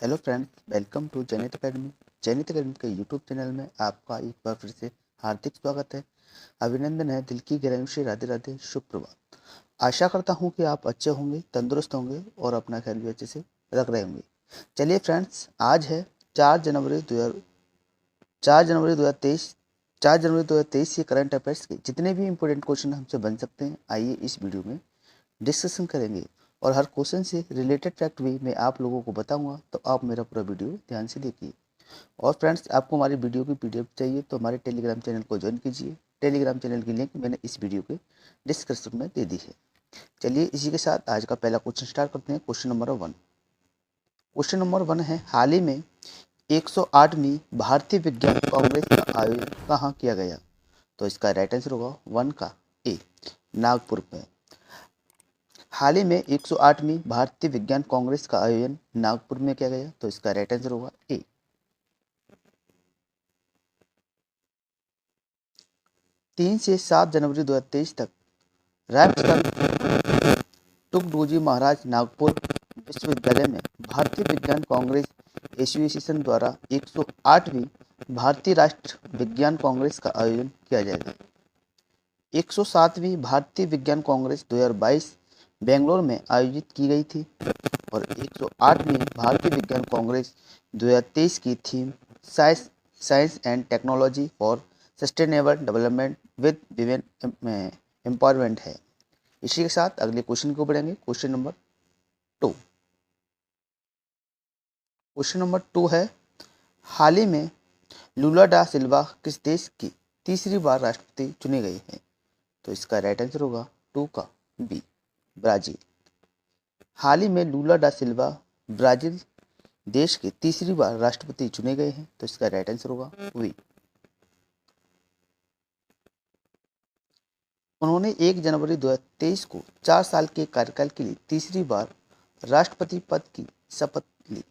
Hello friends, welcome to Jainit academy. Jainit academy के YouTube channel में आपका एक बार फिर से हार्दिक स्वागत है। अभिनंदन है, दिल की गहराइयों से राधे राधे, शुभ प्रभात। आशा करता हूँ कि आप अच्छे होंगे, तंदुरुस्त होंगे और अपना ख्याल भी अच्छे से रख रहे होंगे। चलिए फ्रेंड्स, आज है 4 जनवरी 2023 से करंट अफेयर्स के जितने भी इंपॉर्टेंट क्वेश्चन हमसे बन सकते हैं, आइए इस वीडियो में डिस्कशन करेंगे। और हर क्वेश्चन से रिलेटेड फैक्ट भी मैं आप लोगों को बताऊंगा, तो आप मेरा पूरा वीडियो ध्यान से देखिए। और फ्रेंड्स, आपको हमारी वीडियो की पीडीएफ चाहिए तो हमारे टेलीग्राम चैनल को ज्वाइन कीजिए। टेलीग्राम चैनल की लिंक मैंने इस वीडियो के डिस्क्रिप्शन में दे दी है। चलिए इसी के साथ आज का पहला क्वेश्चन स्टार्ट करते हैं। क्वेश्चन नंबर 1 है, हाल ही में 108वीं भारतीय विज्ञान कांग्रेस का आयोजन कहाँ किया गया? तो इसका राइट आंसर होगा 1 का ए, नागपुर में। हाल ही में 108वीं भारतीय विज्ञान कांग्रेस का आयोजन नागपुर में किया गया, तो इसका राइट आंसर होगा ए। 3 से 7 जनवरी 2023 तक राष्ट्रसंत तुकडोजी महाराज नागपुर विश्वविद्यालय में भारतीय विज्ञान कांग्रेस एसोसिएशन द्वारा 108वीं भारतीय राष्ट्र विज्ञान कांग्रेस का आयोजन किया जाएगा। 107वीं भारतीय विज्ञान कांग्रेस 2022 बेंगलोर में आयोजित की गई थी और 108वीं भारतीय विज्ञान कांग्रेस 2023 की theme science and technology for sustainable development with women empowerment है। इसी के साथ अगले क्वेश्चन को बढ़ेंगे। क्वेश्चन नंबर 2 है, हाल ही में लूला डा सिल्वा किस देश की तीसरी बार राष्ट्रपति चुने गए हैं? तो इसका राइट आंसर होगा 2 का बी, ब्राजील। हाल ही में लूला डा सिल्वा ब्राजील देश के तीसरी बार राष्ट्रपति चुने गए हैं, तो इसका राइट आंसर होगा वी। उन्होंने 1 जनवरी 2023 को 4 साल के कार्यकाल के लिए तीसरी बार राष्ट्रपति पद की शपथ ली।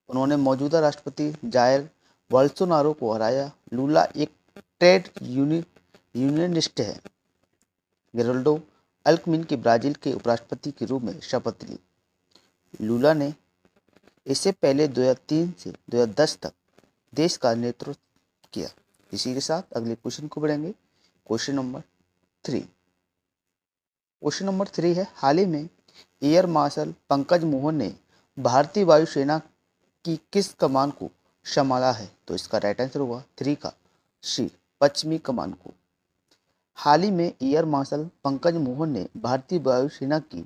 उन्होंने मौजूदा राष्ट्रपति जायर बोल्सोनारो को हराया। लूला एक ट्रेड यूनियनिस्ट है। गेराल्डो अल्कमिन के ब्राजील के उपराष्ट्रपति के रूप में शपथ ली। लूला ने इससे पहले 2003 से 2010 तक देश का नेतृत्व किया। इसी के साथ अगले क्वेश्चन को बढ़ेंगे। क्वेश्चन नंबर 3 है, हाल ही में एयर मार्शल पंकज मोहन ने भारतीय वायुसेना की किस कमान को संभाला है? तो इसका राइट आंसर होगा 3 का सी, पश्चिमी कमान को। हाल ही में एयर मार्शल पंकज मोहन ने भारतीय वायुसेना की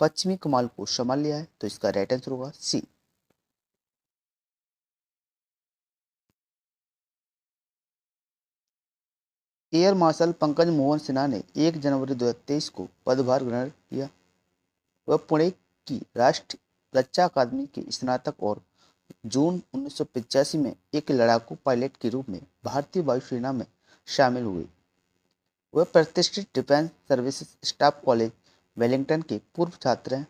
पश्चिमी कमान को संभाल लिया है, तो इसका राइट आंसर होगा सी। एयर मार्शल पंकज मोहन सिन्हा ने 1 जनवरी 2023 को पदभार ग्रहण किया। वह पुणे की राष्ट्रीय रक्षा अकादमी के स्नातक और जून 1985 में एक लड़ाकू पायलट के रूप में भारतीय वायुसेना में शामिल हुए। वह प्रतिष्ठित defence services staff college Wellington के पूर्व छात्र हैं।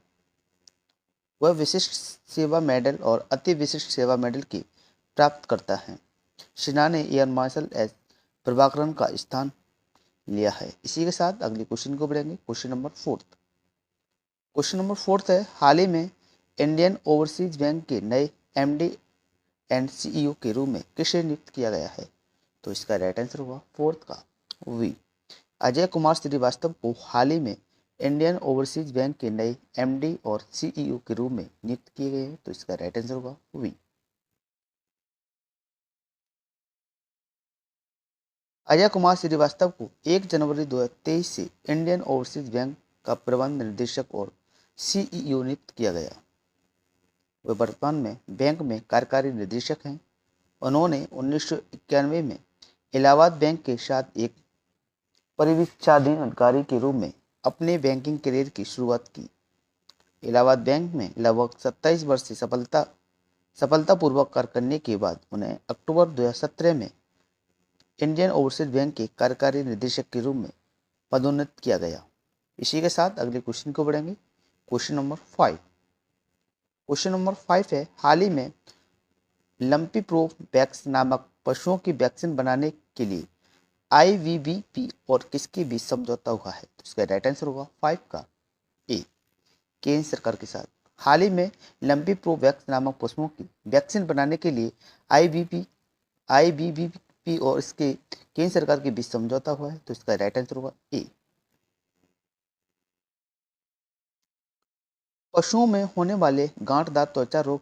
वह विशिष्ट सेवा मेडल और अति विशिष्ट सेवा मेडल की प्राप्त करता है। सिन्हा ने एयर मार्शल एस प्रभाकरन का स्थान लिया है। इसी के साथ अगले क्वेश्चन को बढ़ेंगे। क्वेश्चन नंबर 4 है, हाल ही में इंडियन ओवरसीज बैंक के नए एमडी एंड सीईओ के रूप में किसे नियुक्त किया गया है? तो इसका राइट आंसर होगा 4 का वी, अजय कुमार श्रीवास्तव को हाल ही में इंडियन ओवरसीज बैंक के नए एमडी और सीईओ के रूप में नियुक्त किए गए हैं, तो इसका राइट आंसर होगा वी। अजय कुमार श्रीवास्तव को 1 जनवरी 2023 से इंडियन ओवरसीज बैंक का प्रबंध निदेशक और सीईओ नियुक्त किया गया। वे वर्तमान में बैंक में कार्यकारी निदेशक हैं। उन्होंने 1991 में इलाहाबाद बैंक के साथ एक परिवीक्षाधीन अधिकारी के रूप में अपने बैंकिंग करियर की शुरुआत की। इलाहाबाद बैंक में लगभग 27 वर्ष से सफलतापूर्वक कार्य करने के बाद उन्हें अक्टूबर 2017 में इंडियन ओवरसीज बैंक के कार्यकारी निदेशक के रूप में पदोन्नत किया गया। इसी के साथ अगले क्वेश्चन को बढ़ेंगे। क्वेश्चन नंबर 5 है, हाल ही में लंपी प्रो वैक्स नामक पशुओं की वैक्सीन बनाने के लिए आईवीबीपी और किसके बीच समझौता हुआ है? तो इसका राइट आंसर होगा 5 का ए, केंद्र सरकार के साथ। हाल ही में लंपी प्रोवैक्स नामक पशुओं की वैक्सीन बनाने के लिए आईबीबीपी और इसके केंद्र सरकार के बीच समझौता हुआ है, तो इसका राइट आंसर होगा ए। पशुओं में होने वाले गांठदार त्वचा रोग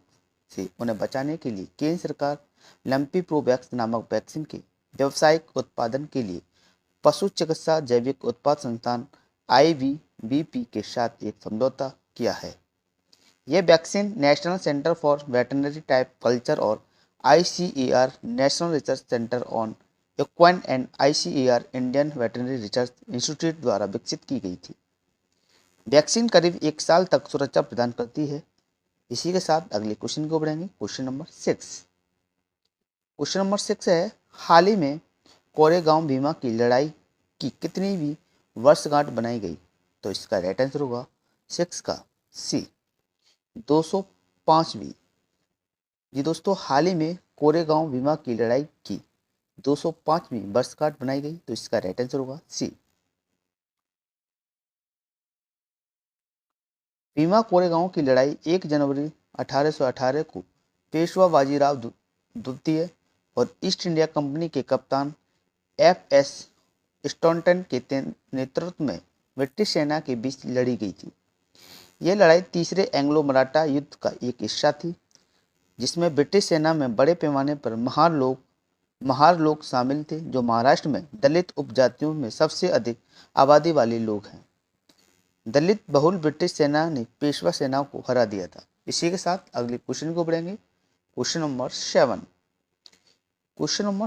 से उन्हें बचाने के लिए केंद्र सरकार लंपी प्रोवैक्स नामक वैक्सीन के व्यावसायिक उत्पादन के लिए पशु चिकित्सा जैविक उत्पाद संस्थान आईवीबीपी के साथ एक समझौता किया है। यह vaccine National Centre for Veterinary Type Culture और ICAR National Research Centre on Equine and ICAR Indian Veterinary Research Institute द्वारा विकसित की गई थी। वैक्सीन करीब 1 साल तक सुरक्षा प्रदान करती है। इसी के साथ अगले क्वेश्चन को बढ़ेंगे। क्वेश्चन नंबर 6 है, हाल ही में कोरेगांव भीमा की लड़ाई की कितनी वर्षगांठ बनाई गई? तो इसका राइट आंसर होगा 6 का सी, 205वीं। जी दोस्तों, हाल ही में कोरेगांव भीमा की लड़ाई की 205वीं वर्षगांठ बनाई गई, तो इसका राइट आंसर होगा सी। भीमा कोरेगांव की लड़ाई 1 जनवरी 1818 को पेशवा बाजीराव द्वितीय और ईस्ट इंडिया कंपनी के कप्तान एफ.एस. स्टॉन्टन के नेतृत्व में ब्रिटिश सेना के बीच लड़ी गई थी। यह लड़ाई तीसरे एंग्लो मराठा युद्ध का एक हिस्सा थी, जिसमें ब्रिटिश सेना में बड़े पैमाने पर महार लोग शामिल थे, जो महाराष्ट्र में दलित उपजातियों में सबसे अधिक आबादी वाले लोग हैं। दलित बहुल ब्रिटिश सेना ने पेशवा सेना को हरा दिया था। इसी के साथ अगले क्वेश्चन को बढ़ेंगे। क्वेश्चन नंबर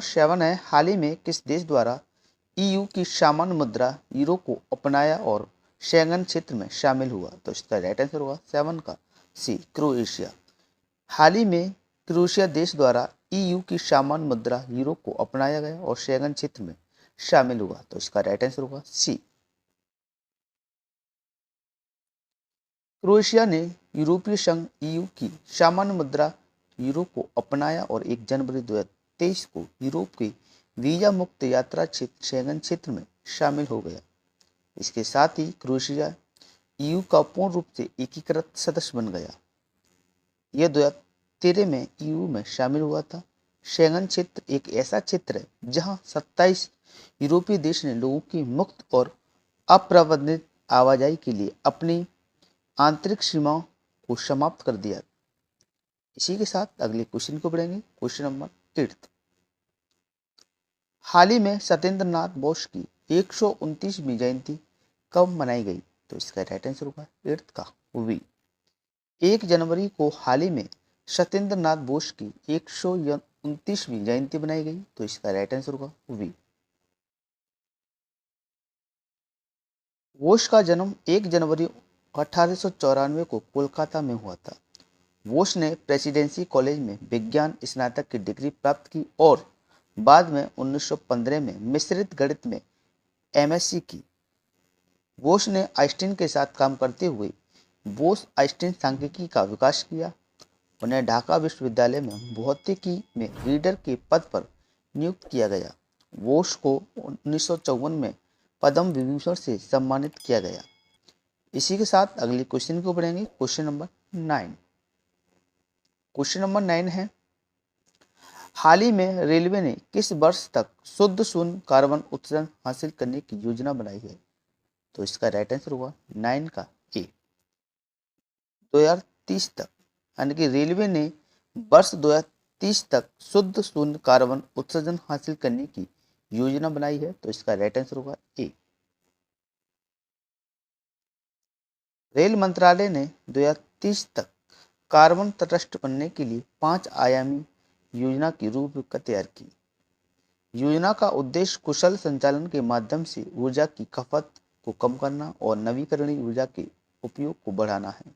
7 है, हाल ही में किस देश द्वारा ईयू की सामान्य मुद्रा यूरो को अपनाया और शेंगन क्षेत्र में शामिल हुआ? तो इसका राइट आंसर होगा 7 का सी, क्रोएशिया। हाल ही में क्रोएशिया देश द्वारा ईयू की सामान्य मुद्रा यूरो को अपनाया गया और शेंगन क्षेत्र में शामिल हुआ, तो इसका राइट आंसर होगा सी। क्रोएशिया ने यूरोपीय संघ ईयू की सामान्य मुद्रा यूरो को अपनाया और 1 जनवरी 2023 को यूरोप के वीजा मुक्त यात्रा क्षेत्र शेंगन क्षेत्र में शामिल हो गया। इसके साथ ही क्रोएशिया ईयू का पूर्ण रूप से एकीकृत सदस्य बन गया। यह 2013 में ईयू में शामिल हुआ था। शेंगन क्षेत्र एक ऐसा क्षेत्र है जहां 27 यूरोपीय देश ने लोगों की मुक्त और अप्रबंधित आवाजाही के लिए अपनी आंतरिक सीमाओं को समाप्त कर दिया। इसी के साथ अगले क्वेश्चन को बढ़ेंगे। क्वेश्चन नंबर 8, हाल ही में सत्येंद्र नाथ बोस की 129वीं जयंती कब मनाई गई? तो इसका राइट आंसर होगा 8 का वी। 1 जनवरी को हाल ही में सत्येंद्र नाथ बोस की 129वीं जयंती बनाई गई, तो इसका राइट आंसर होगा वी। बोस का जन्म 1 जनवरी 1894 को कोलकाता में हुआ था। बोस ने प्रेसिडेंसी कॉलेज में विज्ञान स्नातक की डिग्री प्राप्त की और बाद में 1915 में मिश्रित गणित में एमएससी की। बोस ने आइंस्टीन के साथ काम करते हुए बोस आइंस्टीन सांख्यिकी का विकास किया। उन्हें ढाका विश्वविद्यालय में भौतिकी में रीडर के पद पर नियुक्त किया गया। बोस को 1954 में पद्म विभूषण से सम्मानित किया गया। इसी के साथ अगले क्वेश्चन को बढ़ेंगे। क्वेश्चन नंबर 9 है, हाल ही में रेलवे ने किस वर्ष तक शुद्ध शून्य कार्बन उत्सर्जन हासिल करने की योजना बनाई है? तो इसका राइट आंसर होगा 9 का ए, 2030 तक। यानी कि रेलवे ने वर्ष 2030 तक शुद्ध शून्य कार्बन उत्सर्जन हासिल करने की योजना बनाई है, तो इसका राइट आंसर होगा ए। रेल मंत्रालय ने 2030 तक कार्बन तटस्थ बनने के लिए 5 आयामी योजना की रूपरेखा तैयार की। योजना का उद्देश्य कुशल संचालन के माध्यम से ऊर्जा की खपत को कम करना और नवीकरणीय ऊर्जा के उपयोग को बढ़ाना है।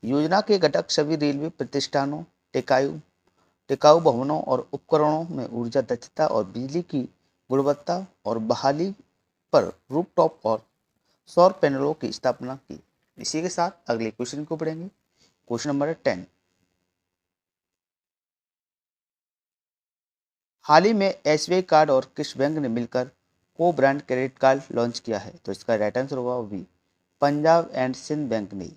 योजना के घटक सभी रेलवे प्रतिष्ठानों, टिकाऊ भवनों और उपकरणों में ऊर्जा दक्षता और बिजली की गुणवत्ता और बहाली पर रूफटॉप और सौर पैनलों की स्थापना की। इसी के साथ अगले क्वेश्चन को पढ़ेंगे। क्वेश्चन नंबर 10, हाल ही में एसबीआई कार्ड और किस बैंक ने मिलकर को ब्रांड क्रेडिट कार्ड लॉन्च किया है? तो इसका राइट आंसर होगा B, Punjab and Sind bank ने।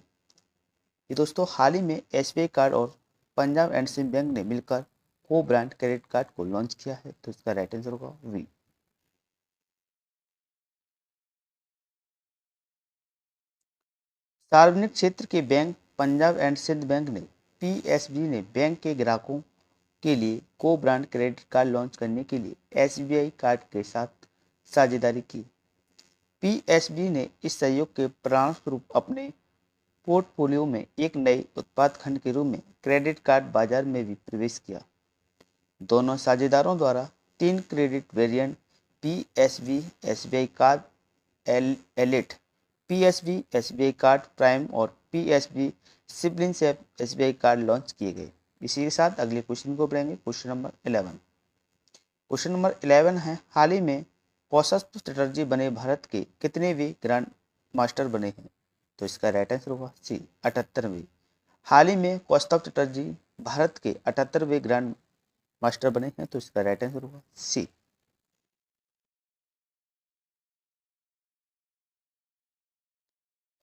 ये दोस्तों हाल ही में एसबीआई कार्ड और पंजाब एंड सिंध बैंक ने मिलकर को ब्रांड क्रेडिट कार्ड को लॉन्च किया है, तो इसका राइट आंसर होगा वी। सार्वजनिक क्षेत्र के bank Punjab and Sind bank ने पीएसबी ने बैंक के ग्राहकों के लिए को ब्रांड क्रेडिट कार्ड लॉन्च करने के लिए एसबीआई कार्ड के साथ साझेदारी की। पीएसबी ने इस सहयोग के परिणामस्वरूप अपने पोर्टफोलियो में एक नए उत्पाद खंड के रूप में क्रेडिट कार्ड बाजार में भी प्रवेश किया। दोनों साझेदारों द्वारा 3 credit variant PSB SBI card elite, PSB SBI card prime और PSB sibling SBI card launch किए गए। इसी के साथ अगले क्वेश्चन को बढ़ेंगे, क्वेश्चन नंबर 11। क्वेश्चन नंबर 11 है, हाल ही में कौस्तुभ चटर्जी बने भारत के कितनेवें ग्रैंड मास्टर बने हैं? तो इसका राइट आंसर होगा सी, 78वें। हाल ही में कौस्तुभ चटर्जी भारत के 78वें ग्रैंड मास्टर बने हैं, तो इसका राइट आंसर होगा सी।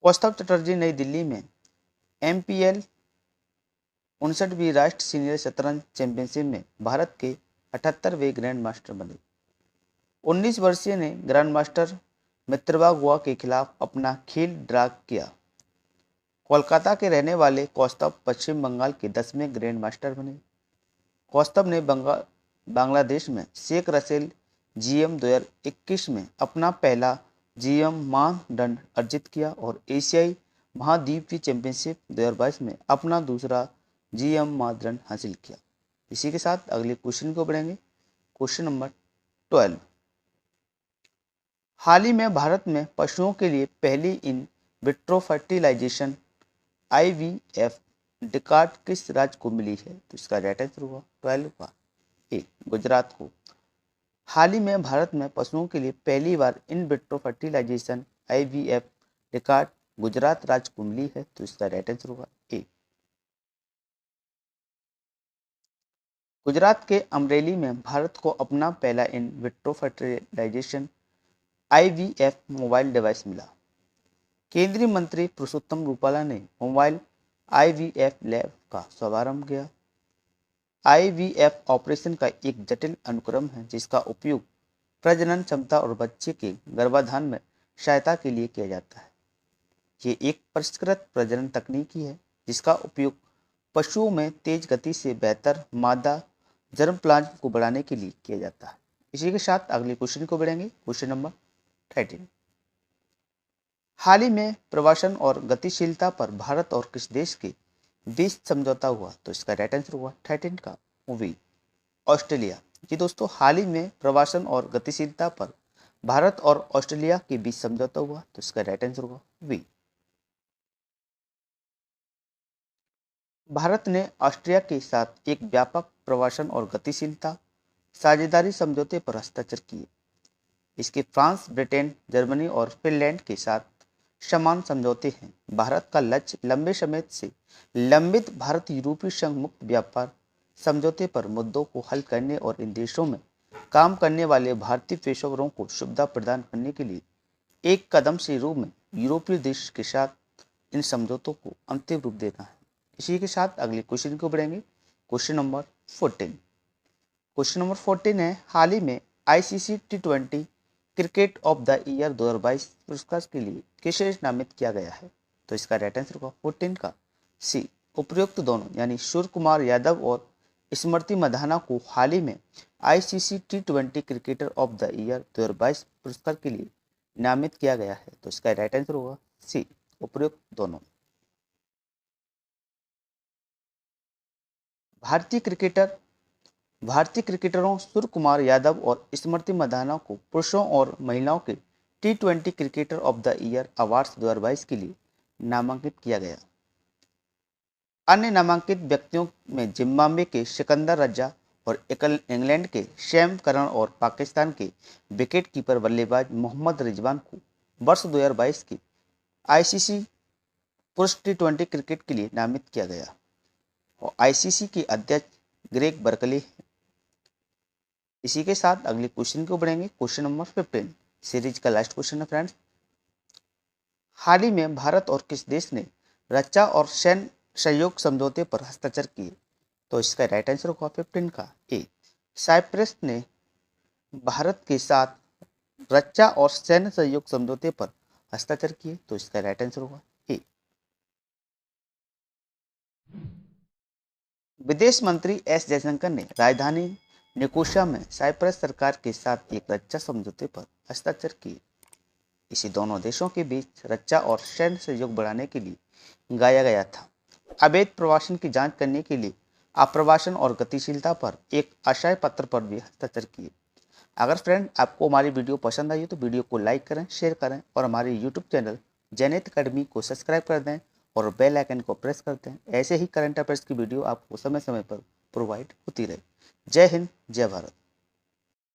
कौस्तुभ चटर्जी नई दिल्ली में एमपीएल 59वीं राष्ट्रीय सीनियर शतरंज चैंपियनशिप में भारत के 78वें ग्रैंड मास्टर बने। 19 वर्षीय ने ग्रैंड मास्टर मित्रवा गुआ के खिलाफ अपना खेल ड्रा किया। कोलकाता के रहने वाले कौस्तुभ पश्चिम बंगाल के 10वें ग्रैंड मास्टर बने। कौस्तुभ ने बांग्लादेश में शेख रसेल जीएम 2021 में अपना पहला जीएम मानदंड अर्जित किया और एशियाई महाद्वीपीय चैंपियनशिप 2022 में अपना दूसरा जीएम मानदंड हासिल किया। इसी के साथ अगले क्वेश्चन को बढ़ेंगे, क्वेश्चन नंबर 12। हाल ही में भारत में पशुओं के लिए पहली इन विट्रो फर्टिलाइजेशन आईवीएफ डिकार्ड किस राज्य को मिली है? तो इसका राइट आंसर होगा 12 का ए, गुजरात को। हाल ही में भारत में पशुओं के लिए पहली बार इन विट्रो फर्टिलाइजेशन आईवीएफ डिकार्ड गुजरात राज्य को मिली है, तो इसका राइट आंसर होगा ए। गुजरात के अमरेली में भारत को अपना पहला in vitro fertilisation IVF mobile device मिला। केंद्रीय मंत्री पुरुषोत्तम रूपाला ने मोबाइल आईवीएफ लैब का शुभारंभ किया। आईवीएफ ऑपरेशन का एक जटिल अनुक्रम है जिसका उपयोग प्रजनन क्षमता और बच्चे के गर्भाधान में सहायता के लिए किया जाता है। ये एक परिष्कृत प्रजनन तकनीकी है जिसका उपयोग पशुओं में तेज गति से बेहतर मादा जर्मप्लाज्म को बढ़ाने के लिए किया जाता है। इसी के साथ अगले क्वेश्चन को बढ़ेंगे, क्वेश्चन नंबर 13। हाल ही में प्रवासन और गतिशीलता पर भारत और किस देश के बीच समझौता हुआ? तो इसका राइट आंसर हुआ 13 का वी, ऑस्ट्रेलिया। जी दोस्तों, हाल ही में प्रवासन और गतिशीलता पर भारत और ऑस्ट्रेलिया के बीच समझौता हुआ, तो इसका राइट आंसर होगा वी। भारत ने ऑस्ट्रिया के साथ एक व्यापक प्रवासन और गतिशीलता साझेदारी समझौते पर हस्ताक्षर किए। इसके फ्रांस, ब्रिटेन, जर्मनी और फिनलैंड के साथ समान समझौते हैं। भारत का लक्ष्य लंबे समय से लंबित भारत यूरोपीय संघ मुक्त व्यापार समझौते पर मुद्दों को हल करने और इन देशों में काम करने वाले भारतीय पेशेवरों को सुविधा प्रदान करने के लिए एक कदम से रूप में यूरोपीय देश के साथ इन समझौतों को अंतिम रूप देना है। इसी के साथ अगले क्वेश्चन को बढ़ेंगे, क्वेश्चन नंबर 14। क्वेश्चन नंबर 14 है, हाल ही में ICC T20 cricket of the year 2022 पुरस्कार के लिए किसे नामित किया गया है? तो इसका राइट आंसर होगा 14 का सी, उपयुक्त दोनों यानी सूर्य कुमार यादव और स्मृति मंधाना को हाल ही में ICC T20 cricketer of the year 2022 पुरस्कार के लिए नामित किया गया है, तो इसका राइट आंसर होगा सी, उपयुक्त दोनों। भारतीय क्रिकेटरों सूर्य कुमार यादव और स्मृति मंधाना को पुरुषों और महिलाओं के T20 cricketer of the year awards 2022 के लिए नामांकित किया गया। अन्य नामांकित व्यक्तियों में जिम्बाब्वे के सिकंदर रजा और इंग्लैंड के सैम करन और पाकिस्तान के विकेट कीपर बल्लेबाज मोहम्मद रिजवान को वर्ष 2022 के आईसीसी पुरुष T20 क्रिकेट के लिए नामित किया गया और आईसीसी के अध्यक्ष ग्रेग बर्कले हैं। इसी के साथ अगले क्वेश्चन को बढ़ेंगे, क्वेश्चन नंबर 15, सीरीज का लास्ट क्वेश्चन है फ्रेंड्स। हाल ही में भारत और किस देश ने रक्षा और सैन्य सहयोग समझौते पर हस्ताक्षर किए? तो इसका राइट आंसर होगा 15 का ए। साइप्रस ने भारत के साथ रक्षा और सैन्य सहयोग समझौते पर हस्ताक्षर किए? तो इसका राइट आंसर होगा ए। विदेश मंत्री एस जयशंकर ने राजधानी निकोसिया में साइप्रस सरकार के साथ एक रक्षा समझौते पर हस्ताक्षर किए। इसे दोनों देशों के बीच रक्षा और सैन्य सहयोग बढ़ाने के लिए गाया गया था। अवैध प्रवासन की जांच करने के लिए आप्रवासन और गतिशीलता पर एक आशय पत्र पर भी हस्ताक्षर किए। अगर फ्रेंड आपको हमारी वीडियो पसंद आई हो तो वीडियो को लाइक करें, शेयर करें और हमारे यूट्यूब चैनल जेनेत अकेडमी को सब्सक्राइब कर दें और बेल आइकन को प्रेस कर दें। ऐसे ही करंट अफेयर्स की वीडियो आपको समय समय पर प्रोवाइड होती रहे। जय हिंद, जय भारत।